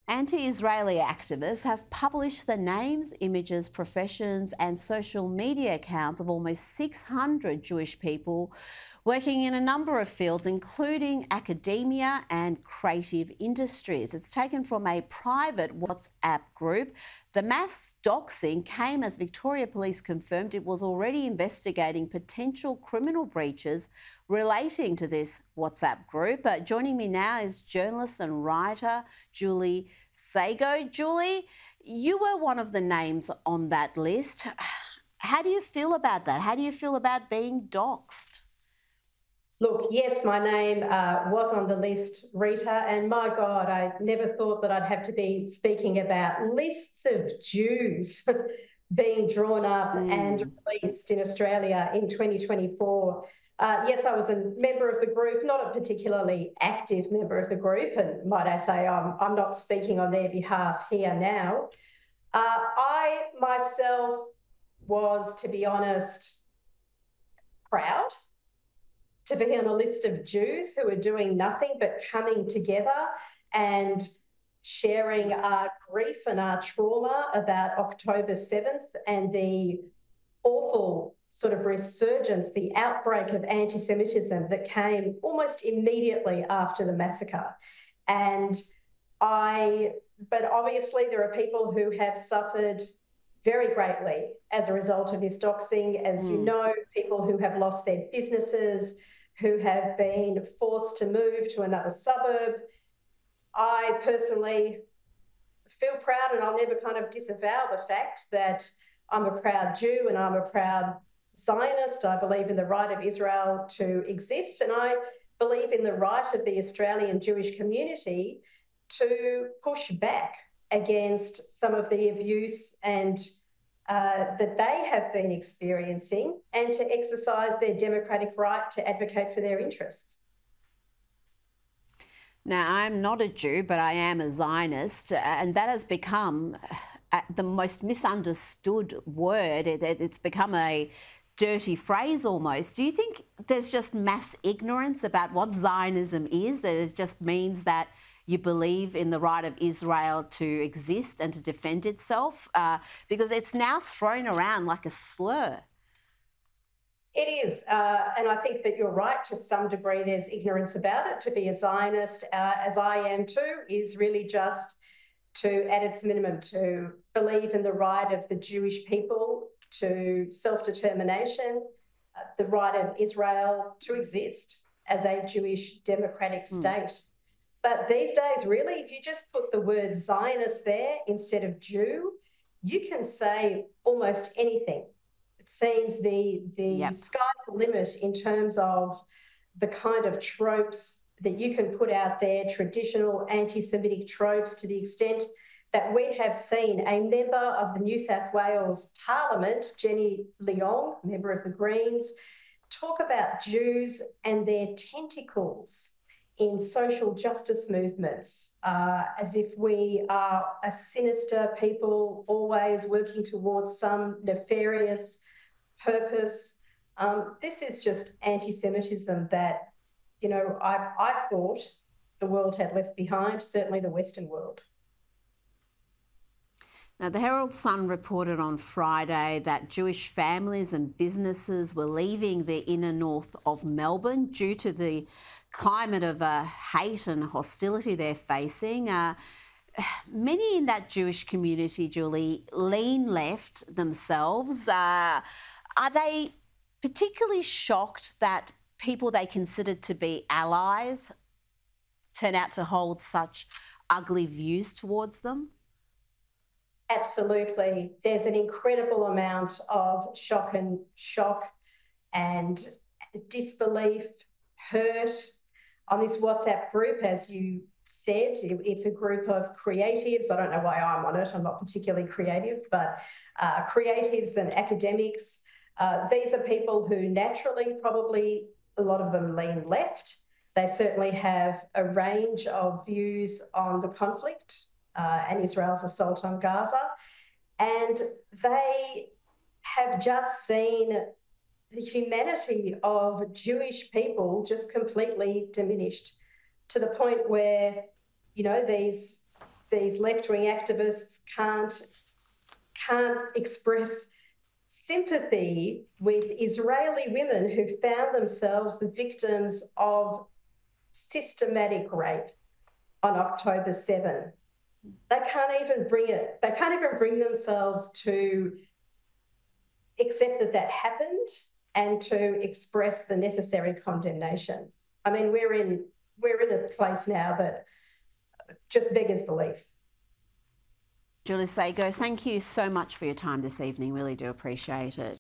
Anti-Israeli activists have published the names, images, professions and social media accounts of almost 600 Jewish people working in a number of fields, including academia and creative industries. It's taken from a private WhatsApp group. The mass doxing came as Victoria Police confirmed it was already investigating potential criminal breaches relating to this WhatsApp group. Joining me now is journalist and writer Julie Szego. Julie, you were one of the names on that list. How do you feel about that? How do you feel about being doxed? Look, yes, my name was on the list, Rita, and my God, I never thought that I'd have to be speaking about lists of Jews being drawn up and released in Australia in 2024. Yes, I was a member of the group, not a particularly active member of the group, and might I say I'm not speaking on their behalf here now. I myself was, to be honest, proud to be on a list of Jews who are doing nothing but coming together and sharing our grief and our trauma about October 7th and the awful sort of resurgence, the outbreak of anti-Semitism that came almost immediately after the massacre. But obviously there are people who have suffered very greatly as a result of this doxing. As you know, people who have lost their businesses, who have been forced to move to another suburb. I personally feel proud, and I'll never kind of disavow the fact that I'm a proud Jew and I'm a proud Zionist. I believe in the right of Israel to exist, and I believe in the right of the Australian Jewish community to push back against some of the abuse and that they have been experiencing, and to exercise their democratic right to advocate for their interests. Now, I'm not a Jew, but I am a Zionist, and that has become the most misunderstood word. It's become a dirty phrase almost. Do you think there's just mass ignorance about what Zionism is, that it just means that you believe in the right of Israel to exist and to defend itself? Because it's now thrown around like a slur. It is, and I think that you're right to some degree. There's ignorance about it. To be a Zionist, as I am too, is really just to, at its minimum, to believe in the right of the Jewish people to self-determination, the right of Israel to exist as a Jewish democratic state. But these days, really, if you just put the word Zionist there instead of Jew, you can say almost anything. It seems the sky's the limit in terms of the kind of tropes that you can put out there, traditional anti-Semitic tropes, to the extent that we have seen a member of the New South Wales Parliament, Jenny Leong, member of the Greens, talk about Jews and their tentacles in social justice movements, as if we are a sinister people always working towards some nefarious purpose. This is just anti-Semitism that, you know, I thought the world had left behind, certainly the Western world. Now, the Herald Sun reported on Friday that Jewish families and businesses were leaving the inner north of Melbourne due to the climate of hate and hostility they're facing. Many in that Jewish community, Julie, lean left themselves. Are they particularly shocked that people they considered to be allies turn out to hold such ugly views towards them? Absolutely. There's an incredible amount of shock and disbelief, hurt on this WhatsApp group. As you said, it's a group of creatives. I don't know why I'm on it. I'm not particularly creative, but creatives and academics. These are people who naturally, probably a lot of them lean left. They certainly have a range of views on the conflict and Israel's assault on Gaza. And they have just seen the humanity of Jewish people just completely diminished, to the point where, you know, these these left-wing activists can't express sympathy with Israeli women who found themselves the victims of systematic rape on October 7. They can't even bring themselves to accept that that happened and to express the necessary condemnation. I mean, we're in a place now that just beggars belief. Julie Szego, thank you so much for your time this evening. Really do appreciate it.